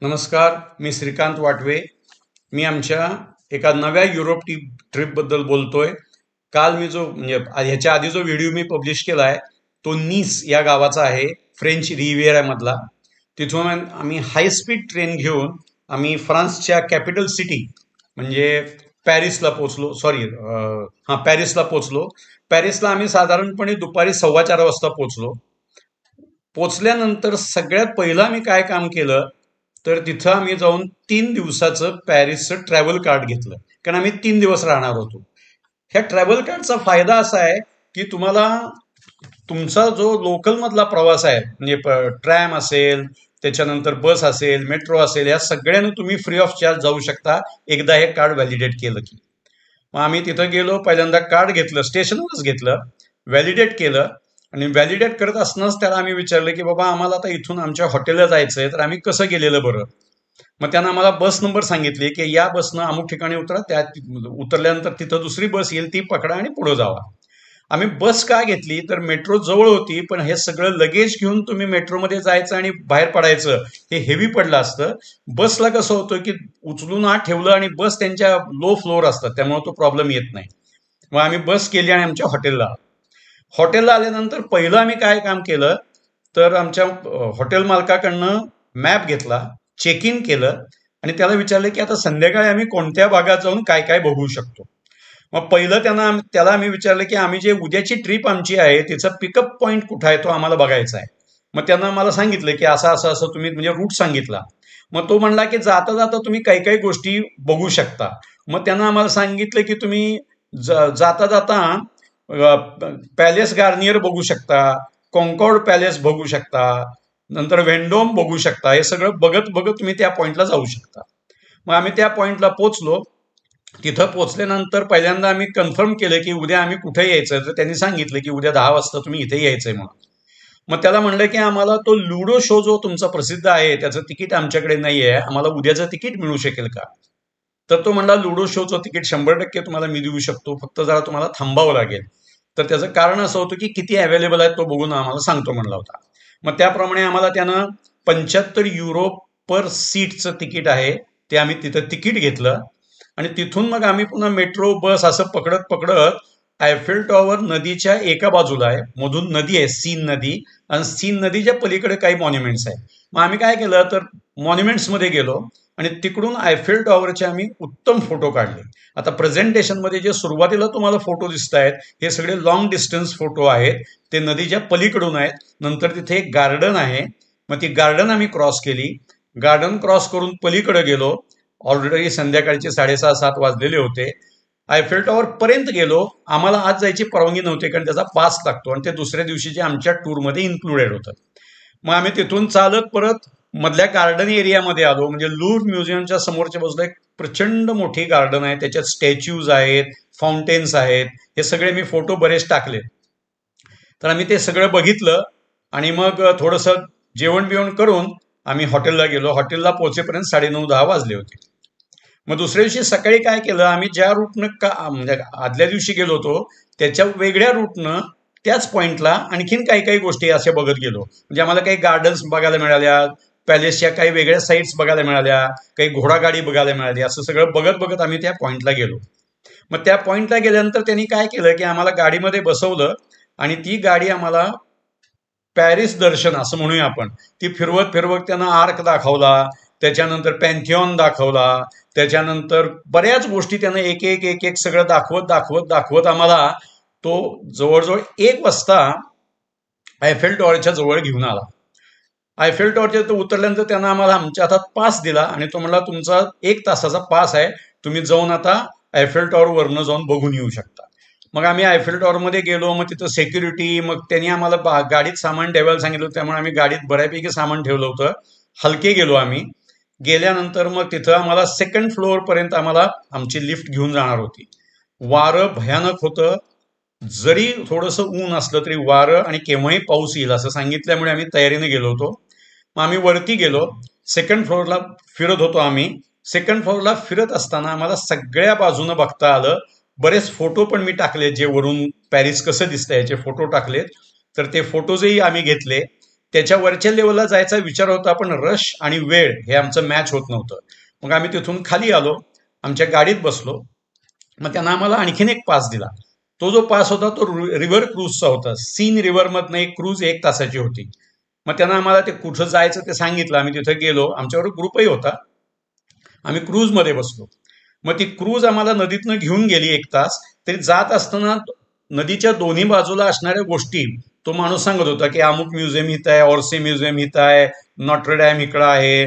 नमस्कार, मी श्रीकांत वाटवे. मी आमच्या एका नव्या युरोप ट्रिपबद्दल बोलतोय. काल मी जो म्हणजे ह्याच्या आधी जो व्हिडिओ मी पब्लिश केला आहे तो नीस या गावाचा आहे, फ्रेंच रिव्हिएरामधला. तिथून आम्ही हाय स्पीड ट्रेन घेऊन आम्ही फ्रान्सच्या कॅपिटल सिटी म्हणजे पॅरिसला पोचलो. पॅरिसला पोचलो. पॅरिसला आम्ही साधारणपणे दुपारी 4:15 वाजता पोचलो. पोचल्यानंतर सगळ्यात पहिलं आम्ही काय काम केलं तर तिथं आम्ही जाऊन 3 दिवसाचं पॅरिसचं ट्रॅव्हल कार्ड घेतलं, कारण आम्ही 3 दिवस राहणार होतो. ह्या ट्रॅव्हल कार्डचा फायदा असा आहे की तुम्हाला तुमचा जो लोकल मधला प्रवास आहे म्हणजे ट्रॅम असेल, त्याच्यानंतर बस असेल, मेट्रो असेल, या सगळ्यांना तुम्ही फ्री ऑफ चार्ज जाऊ शकता एकदा हे कार्ड व्हॅलिडेट केलं की. मग आम्ही तिथं गेलो, पहिल्यांदा कार्ड घेतलं, स्टेशनवरच घेतलं, व्हॅलिडेट केलं. आणि व्हॅलिडेट करत असतानाच त्याला आम्ही विचारलं की बाबा आम्हाला आता इथून आमच्या हॉटेलला जायचंय, तर आम्ही कसं गेलेलं बरं. मग त्यानं आम्हाला बस नंबर सांगितले की या बसनं अमुक ठिकाणी उतरा, त्या उतरल्यानंतर तिथं दुसरी बस येईल, ती पकडा आणि पुढे जावा. आम्ही बस का घेतली तर मेट्रो जवळ होती, पण हे सगळं लगेज घेऊन तुम्ही मेट्रोमध्ये जायचं आणि बाहेर पडायचं हे हेवी पडलं असतं. बसला कसं होतं की उचलून आत ठेवलं आणि बस त्यांच्या लो फ्लोअर असतात, त्यामुळे तो प्रॉब्लेम येत नाही. मग आम्ही बस केली आणि आमच्या हॉटेलला आल्यानंतर पहिलं आम्ही काय काम केलं तर आमच्या हॉटेल मालकाकडनं मॅप घेतला, चेक इन केलं आणि त्याला विचारलं की आता संध्याकाळी आम्ही कोणत्या भागात जाऊन काय काय बघू शकतो. मग पहिलं त्याला आम्ही विचारलं की आम्ही जे उद्याची ट्रिप आमची आहे तिचा पिकअप पॉईंट कुठं आहे तो आम्हाला बघायचा आहे. मग त्यांना आम्हाला सांगितलं की असं असं असं तुम्ही म्हणजे रूट सांगितला. मग तो म्हणला की जाता जाता तुम्ही काही काही गोष्टी बघू शकता. मग त्यांना आम्हाला सांगितलं की तुम्ही जाता जाता पॅलेस गार्नियर बघू शकता, कॉन्कॉर्ड पॅलेस बघू शकता, नंतर वेंडोम बघू शकता. हे सगळं बघत बघत तुम्ही त्या पॉइंटला जाऊ शकता. मग आम्ही त्या पॉइंटला पोचलो. तिथं पोचल्यानंतर पहिल्यांदा आम्ही कन्फर्म केलं की उद्या आम्ही कुठे यायचं, तर त्यांनी सांगितलं की उद्या 10 वाजता तुम्ही इथे यायचंय म्हणून. मग त्याला म्हणलं की आम्हाला तो लुडो शो जो तुमचा प्रसिद्ध आहे त्याचं तिकीट आमच्याकडे नाही आहे, आम्हाला उद्याचं तिकीट मिळू शकेल का. तर तो म्हणला लुडो शोचं तिकीट 100% तुम्हाला मी देऊ शकतो, फक्त जरा तुम्हाला थांबावं लागेल. तर त्याचं कारण असं होतं की किती अवेलेबल आहे तो बघून आम्हाला सांगतो म्हणला होता. मग त्याप्रमाणे आम्हाला त्यानं 75 युरो पर सीटचं तिकीट आहे ते आम्ही तिथं तिकीट घेतलं. आणि तिथून मग आम्ही पुन्हा मेट्रो बस असं पकडत पकडत आयफेल टॉवर नदीच्या एका बाजूला आहे, मधून नदी आहे सीन नदी, आणि सीन नदीच्या पलीकडे काही मॉन्युमेंट्स आहे. मग आम्ही काय केलं तर मॉन्युमेंट्स मध्ये गेलो आणि तिकडून आयफेल टॉवरचे आम्ही उत्तम फोटो काढले. आता प्रेझेंटेशन मध्ये जे सुरुवातीला तुम्हाला फोटो दिसत आहेत हे सगळे लॉंग डिस्टन्स फोटो आहेत, ते नदीच्या पलीकडून आहेत. नंतर तिथे एक गार्डन आहे, मग ती गार्डन आम्ही क्रॉस केली. गार्डन क्रॉस करून पलीकडे गेलो. ऑलरेडी संध्याकाळचे 6:30-7 वाजलेले होते. आयफेल टॉवर पर्यंत गेलो. आम्हाला आज जायची परवानगी नव्हती कारण त्याचा पास लागतो आणि ते दुसऱ्या दिवशीच्या आमच्या टूरमध्ये इन्क्लुडेड होतं. मग आम्ही तिथून चालत परत मधल्या गार्डन एरियामध्ये आलो. म्हणजे लूव्र म्युझियमच्या समोरच्या बाजूला एक प्रचंड मोठी गार्डन आहे, त्याच्यात स्टॅच्यूज आहेत, फाउंटेन्स आहेत. हे सगळे मी फोटो बरेच टाकले. तर आम्ही ते सगळं बघितलं आणि मग थोडंसं जेवण बिवण करून आम्ही हॉटेलला गेलो. हॉटेलला पोहोचेपर्यंत 9:30-10 वाजले होते. मग दुसऱ्या दिवशी सकाळी काय केलं, आम्ही ज्या रूटनं म्हणजे आदल्या दिवशी गेलो होतो त्याच्या वेगळ्या रूटनं त्याच पॉइंटला आणखीन काही काही गोष्टी अशा बघत गेलो. म्हणजे आम्हाला काही गार्डन्स बघायला मिळाल्या, पॅलेसच्या काही वेगळ्या साईट्स बघायला मिळाल्या, काही घोडागाडी बघायला मिळाली. असं सगळं बघत बघत आम्ही त्या पॉइंटला गेलो. मग त्या पॉइंटला गेल्यानंतर त्यांनी काय केलं की आम्हाला गाडीमध्ये बसवलं आणि ती गाडी आम्हाला पॅरिस दर्शन असं म्हणूया आपण, ती फिरवत फिरवत त्यांना आर्क दाखवला, त्याच्यानंतर पॅन्थिऑन दाखवला, त्याच्यानंतर बऱ्याच गोष्टी त्यानं एक एक एक एक सगळं दाखवत दाखवत दाखवत आम्हाला तो जवळजवळ 1 वाजता आयफेल टॉवरच्या जवळ घेऊन आला. आयफेल टॉवरच्या तो उतरल्यानंतर त्यानं आम्हाला आमच्या हातात पास दिला आणि तो म्हणला तुमचा 1 तासाचा पास आहे, तुम्ही जाऊन आता आयफेल टॉवर वरनं जाऊन बघून येऊ शकता. मग आम्ही आयफेल टॉवरमध्ये गेलो. मग तिथं सेक्युरिटी, मग त्यांनी आम्हाला गाडीत सामान ठेवायला सांगितलं, त्यामुळे आम्ही गाडीत बऱ्यापैकी सामान ठेवलं होतं. हलके गेलो आम्ही. गेल्यानंतर मग तिथं आम्हाला सेकंड फ्लोअर पर्यंत आम्हाला आमची लिफ्ट घेऊन जाणार होती. वारं भयानक होतं. जरी थोडंसं ऊन असलं तरी वारं आणि केव्हाही पाऊस येईल असं सांगितल्यामुळे आम्ही तयारीने गेलो होतो. मग आम्ही वरती गेलो. सेकंड फ्लोअरला फिरत होतो आम्ही. सेकंड फ्लोअरला फिरत असताना आम्हाला सगळ्या बाजूनं बघता आलं. बरेच फोटो पण मी टाकले, जे वरून पॅरिस कसं दिसतंय याचे फोटो टाकलेत. तर ते फोटोजही आम्ही घेतले. त्याच्या वरच्या लेवलला जायचा विचार होता, पण रश आणि वेळ हे आमचं मॅच होत नव्हतं. मग आम्ही तिथून खाली आलो, आमच्या गाडीत बसलो. मग त्यांना आम्हाला आणखीन एक पास दिला. तो जो पास होता तो रिव्हर क्रूजचा होता. सीन रिव्हर मधनं एक क्रूज 1 तासाची होती. मग त्यांना आम्हाला ते कुठं जायचं ते सांगितलं. आम्ही तिथे गेलो, आमच्यावर ग्रुपही होता. आम्ही क्रूजमध्ये बसलो. मग ती क्रूज आम्हाला नदीतनं घेऊन गेली 1 तास. तरी जात असताना नदीच्या दोन्ही बाजूला असणाऱ्या गोष्टी तो माणूस सांगत होता की अमुक म्युझियम इथं आहे, ऑर्से म्युझियम इथं आहे, नॉट्रडॅम इकडं आहे,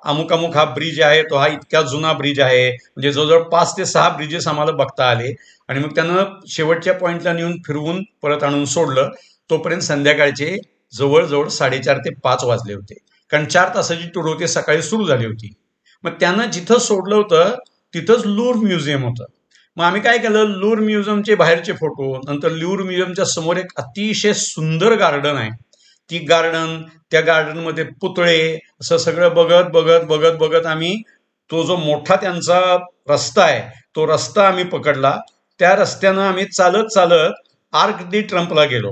अमुक अमुक हा ब्रिज आहे, तो हा इतका जुना ब्रिज आहे. म्हणजे जवळजवळ 5 ते 6 ब्रिजेस आम्हाला बघता आले. आणि मग त्यानं शेवटच्या पॉइंटला नेऊन फिरवून परत आणून सोडलं. तोपर्यंत संध्याकाळचे जवळजवळ 4:30 ते 5 वाजले होते, कारण 4 तासाची टूर होती, सकाळी सुरू झाली होती. मग त्यानं जिथं सोडलं होतं तिथंच लूर म्युझियम होतं. मग आम्ही काय केलं, लूर म्युझियमचे बाहेरचे फोटो, नंतर लूर म्युझियमच्या समोर एक अतिशय सुंदर गार्डन आहे, ती गार्डन, त्या गार्डनमध्ये पुतळे, असं सगळं बघत बघत बघत बघत आम्ही तो जो मोठा त्यांचा रस्ता आहे तो रस्ता आम्ही पकडला. त्या रस्त्यानं आम्ही चालत चालत आर्क दी ट्रम्पला गेलो.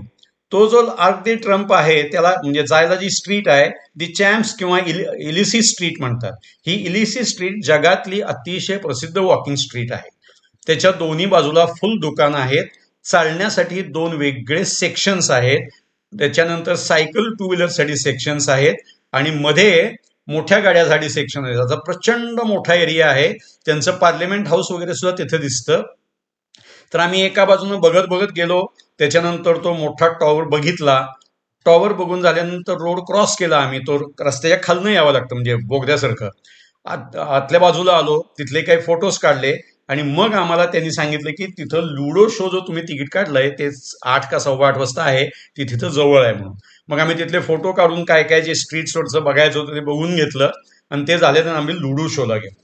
तो जो आर्क दी ट्रम्प आहे त्याला म्हणजे जायला जी स्ट्रीट आहे दी चॅम्प्स किंवा इलिसी स्ट्रीट म्हणतात. ही इलिसी स्ट्रीट जगातली अतिशय प्रसिद्ध वॉकिंग स्ट्रीट आहे. त्याच्या दोन्ही बाजूला फुल दुकानं आहेत, चालण्यासाठी 2 वेगळे सेक्शन्स आहेत, त्याच्यानंतर सायकल टू व्हीलरसाठी सेक्शन्स आहेत, आणि मध्ये मोठ्या गाड्यासाठी सेक्शन आहे. त्याचा प्रचंड मोठा एरिया आहे. त्यांचं पार्लिमेंट हाऊस वगैरे सुद्धा तिथे दिसतं. तर आम्ही एका बाजूने बघत बघत गेलो. त्याच्यानंतर तो मोठा टॉवर बघितला. टॉवर बघून झाल्यानंतर रोड क्रॉस केला आम्ही. तो रस्त्याच्या खालनं यावं लागतं, म्हणजे बोगद्यासारखं. आतल्या बाजूला आलो, तिथले काही फोटोज काढले, आणि मग आम्हाला त्यांनी सांगितलं की तिथं लुडो शो जो तुम्ही तिकीट काढलंय ते 8 का 8:15 वाजता आहे, ती तिथं जवळ आहे म्हणून. मग आम्ही तिथले फोटो काढून काय काय जे स्ट्रीट शोचं बघायचं होतं ते बघून घेतलं, आणि ते झाल्यानंतर आम्ही लुडो शोला गेलो.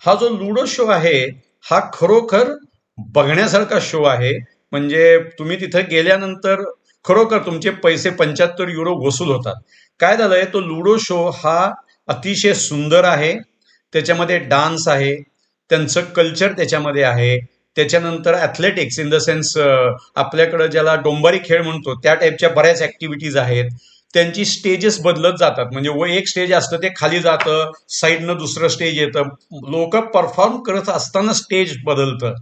हा जो लुडो शो आहे हा खरोखर बघण्यासारखा शो आहे. म्हणजे तुम्ही तिथे गेल्यानंतर खरोखर तुमचे पैसे 75 युरो वसूल होतात. काय झालंय, तो लुडो शो हा अतिशय सुंदर आहे. त्याच्यामध्ये डान्स आहे, त्यांचं कल्चर त्याच्यामध्ये आहे. त्याच्यानंतर ॲथलेटिक्स इन द सेन्स आपल्याकडं ज्याला डोंबारी खेळ म्हणतो त्या टाईपच्या बऱ्याच ऍक्टिव्हिटीज आहेत. त्यांची स्टेजेस बदलत जातात, म्हणजे एक स्टेज असतं ते खाली जातं, साईडनं दुसरं स्टेज येतं, लोक परफॉर्म करत असताना स्टेज बदलतं.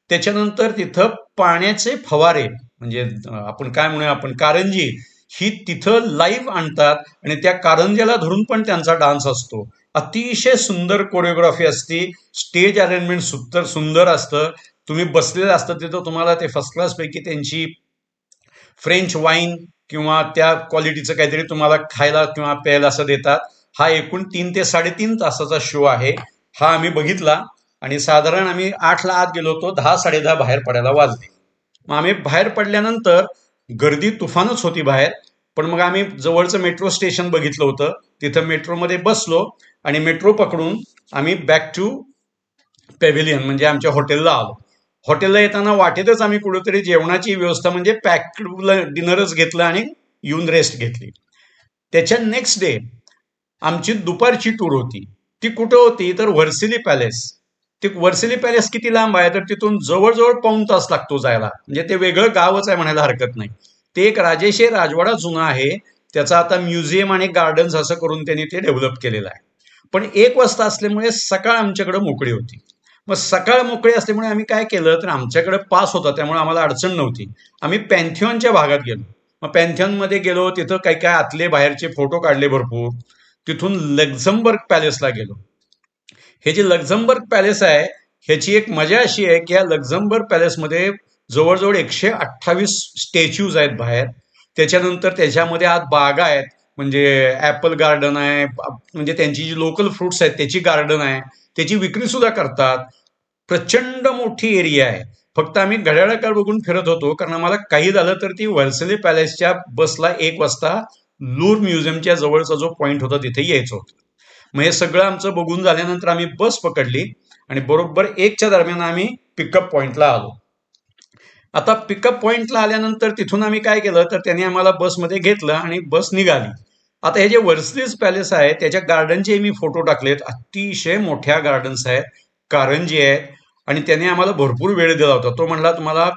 त्याच्यानंतर तिथं पाण्याचे फवारे, म्हणजे आपण काय म्हणूया, आपण कारंजी, ही तिथं लाईव्ह आणतात, आणि त्या कारंज्याला धरून पण त्यांचा डान्स असतो. अतिशय सुंदर कोरिओग्राफी असते, स्टेज अरेंजमेंट सुंदर असतं. तुम्ही बसलेलं असतं तिथं तुम्हाला ते फर्स्ट क्लास पैकी त्यांची फ्रेंच वाईन किंवा त्या क्वालिटीचं काहीतरी तुम्हाला खायला किंवा प्यायला असं देतात. हा एकूण 3 ते 3.5 तासाचा शो आहे. हा आम्ही बघितला, आणि साधारण आम्ही 8ला आत गेलो होतो, 10-10:30 बाहेर पडायला वाजले. मग आम्ही बाहेर पडल्यानंतर गर्दी तुफानच होती बाहेर. पण मग आम्ही जवळचं मेट्रो स्टेशन बघितलं होतं, तिथं मेट्रोमध्ये बसलो, आणि मेट्रो पकडून आम्ही बॅक टू पॅव्हिलियन म्हणजे आमच्या हॉटेलला आलो. हॉटेलला येताना वाटेतच आम्ही कुठेतरी जेवणाची व्यवस्था म्हणजे पॅक्ड डिनरच घेतलं आणि येऊन रेस्ट घेतली. त्याच्या नेक्स्ट डे आमची दुपारची टूर होती. ती कुठं होती तर व्हर्सिली पॅलेस. ती व्हर्सिली पॅलेस किती लांब आहे तर तिथून जवळजवळ 1.5 तास लागतो जायला. म्हणजे ते वेगळं गावच आहे म्हणायला हरकत नाही. ते एक राजेशाही राजवाडा जुना आहे, त्याचा आता म्युझियम आणि गार्डन्स असं करून त्यांनी ते डेव्हलप केलेलं आहे. पण 1 वाजता असल्यामुळे सकाळ आमच्याकडे मोकळी होती. मग सकाळ मोकळी असल्यामुळे आम्ही काय केलं तर आमच्याकडे पास होता, त्यामुळे आम्हाला अडचण नव्हती. आम्ही पॅन्थिऑनच्या भागात गेलो. मग पॅन्थिऑनमध्ये गेलो, तिथं काय काय आतले बाहेरचे फोटो काढले भरपूर. तिथून लक्झमबर्ग पॅलेसला गेलो. हे जे लक्झमबर्ग पॅलेस आहे ह्याची एक मजा अशी आहे की या लक्झमबर्ग पॅलेसमध्ये जवळजवळ 128 स्टॅच्यूज आहेत बाहेर. त्याच्यानंतर त्याच्यामध्ये आत बागा आहेत, म्हणजे ऍपल गार्डन आहे, म्हणजे त्यांची जी लोकल फ्रुट्स आहेत त्याची गार्डन आहे, त्याची विक्री सुद्धा करतात. प्रचंड मोठी एरिया आहे. फक्त आम्ही घड्याळाकडे बघून फिरत होतो, कारण आम्हाला काही झालं तर ती व्हर्सले पॅलेसच्या बसला 1 वाजता लूर म्युझियमच्या जवळचा जो पॉइंट होता तिथे यायचं होतं. मग हे सगळं आमचं बघून झाल्यानंतर आम्ही बस पकडली, आणि बरोबर 1च्या दरम्यान आम्ही पिकअप पॉइंटला आलो. आता पिकअप पॉइंटला आल्यानंतर तिथून आम्ही काय केलं तर त्यांनी आम्हाला बसमध्ये घेतलं आणि बस निघाली. आता हे जे व्हर्सलीज पॅलेस आहे त्याच्या गार्डनचे मी फोटो टाकलेत. अतिशय मोठ्या गार्डन्स आहेत, कारंजी आहेत, आणि त्याने आम्हाला भरपूर वेळ दिला होता. तो म्हणला तुम्हाला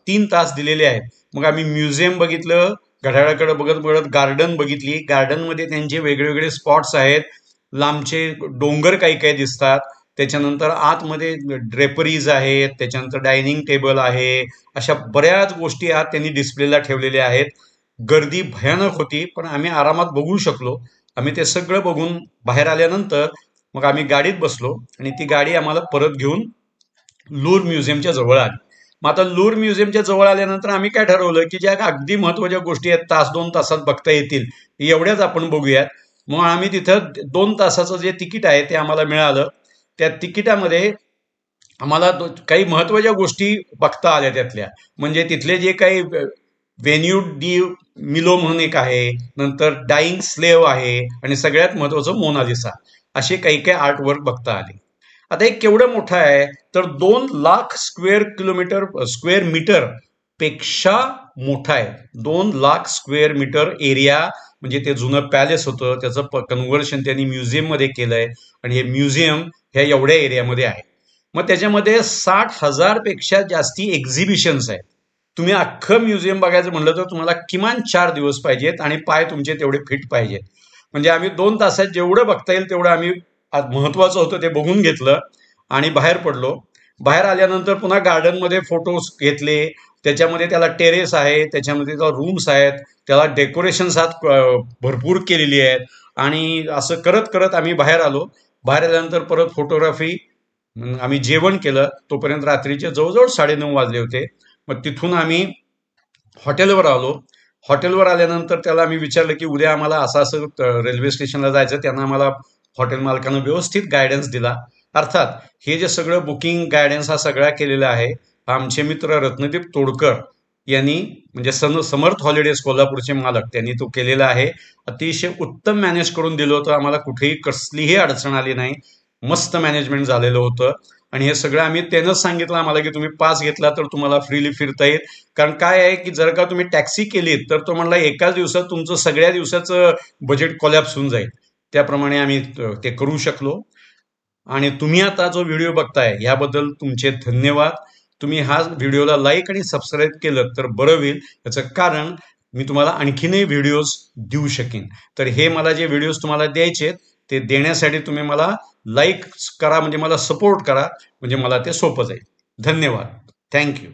3 तास दिलेले आहेत. मग आम्ही म्युझियम बघितलं, घड्याळाकडे बघत बघत गार्डन बघितली. गार्डनमध्ये त्यांचे वेगवेगळे स्पॉट्स आहेत. लांबचे डोंगर काही काही दिसतात. त्याच्यानंतर आतमध्ये ड्रेपरीज आहेत. त्याच्यानंतर डायनिंग टेबल आहे. अशा बऱ्याच गोष्टी आत त्यांनी डिस्प्लेला ठेवलेल्या आहेत. गर्दी भयानक होती, पण आम्ही आरामात बघू शकलो. आम्ही ते सगळं बघून बाहेर आल्यानंतर मग आम्ही गाडीत बसलो आणि ती गाडी आम्हाला परत घेऊन लूर म्युझियमच्या जवळ आली. मग आता लूर म्युझियमच्या जवळ आल्यानंतर आम्ही काय ठरवलं की ज्या अगदी महत्वाच्या गोष्टी आहेत, तास 2 तासात बघता येतील, एवढ्याच आपण बघूयात. मग आम्ही तिथं 2 तासाचं जे तिकीट आहे ते आम्हाला मिळालं. त्या तिकिटामध्ये आम्हाला काही महत्वाच्या गोष्टी बघता आल्या त्यातल्या. म्हणजे तिथले जे काही व्हेन्यू डी मिलो म्हणून एक आहे, नंतर डाईंग स्लेव्ह आहे, आणि सगळ्यात महत्वाचं मोनालिसा, असे काही काही आर्ट वर्क बघता आले. आता हे केवढं मोठं आहे तर 2 लाख स्क्वेअर मीटर पेक्षा मोठा आहे. 2 लाख स्क्वेअर मीटर एरिया. म्हणजे ते जुनं पॅलेस होतं, त्याचं कन्व्हर्शन त्यांनी म्युझियम मध्ये केलंय, आणि हे म्युझियम ह्या एवढ्या एरियामध्ये आहे. मग त्याच्यामध्ये 60,000 पेक्षा जास्ती एक्झिबिशन्स आहेत. तुम्ही अख्खं म्युझियम बघायचं म्हणलं तर तुम्हाला किमान 4 दिवस पाहिजेत, आणि पाय तुमचे तेवढे फिट पाहिजेत. म्हणजे आम्ही 2 तासात जेवढं बघता येईल तेवढं आम्ही, आज महत्वाचं होतं ते बघून घेतलं आणि बाहेर पडलो. बाहेर आल्यानंतर पुन्हा गार्डनमध्ये फोटोज घेतले. त्याच्यामध्ये त्याला टेरेस आहे, त्याच्यामध्ये त्याला रूम्स आहेत, त्याला डेकोरेशन्स भरपूर केलेली आहेत. आणि असं करत करत आम्ही बाहेर आलो. बाहेर आल्यानंतर परत फोटोग्राफी, आम्ही जेवण केलं. तोपर्यंत रात्रीचे जवळजवळ 9:30 वाजले होते. मग तिथून आम्ही हॉटेलवर आलो. हॉटेलवर आल्यानंतर त्याला आम्ही विचारलं की उद्या आम्हाला असं असं रेल्वे स्टेशनला जायचं. त्यांना आम्हाला हॉटेल मालकानं व्यवस्थित गायडन्स दिला. अर्थात हे जे सगळं बुकिंग गायडन्स हा सगळा केलेला आहे, आमचे मित्र रत्नदीप तोडकर यांनी, म्हणजे समर्थ हॉलिडेज कोल्हापूरचे मालक, त्यांनी तो केलेला आहे. अतिशय उत्तम मॅनेज करून दिलं होतं. आम्हाला कुठेही कसलीही अडचण आली नाही. मस्त मॅनेजमेंट झालेलं होतं. आणि हे सगळं आम्ही त्यानंच सांगितलं आम्हाला की तुम्ही पास घेतला तर तुम्हाला फ्रीली फिरता येईल. कारण काय आहे की जर का तुम्ही टॅक्सी केलीत तर तो म्हणला एकाच दिवसात तुमचं सगळ्या दिवसाचं बजेट कोलॅप्स होऊन जाईल. त्याप्रमाणे आम्ही ते करू शकलो. आणि तुम्ही आता जो व्हिडिओ बघताय याबद्दल तुमचे धन्यवाद. तुम्ही हा व्हिडिओला लाईक आणि सबस्क्राईब केलं तर बरं होईल. याचं कारण मी तुम्हाला आणखीनही व्हिडिओज देऊ शकेन. तर हे मला जे व्हिडिओज तुम्हाला द्यायचे ते देण्यासाठी तुम्ही मला लाईक करा, म्हणजे मला सपोर्ट करा, म्हणजे मला ते सोपं जाईल. धन्यवाद. थँक्यू.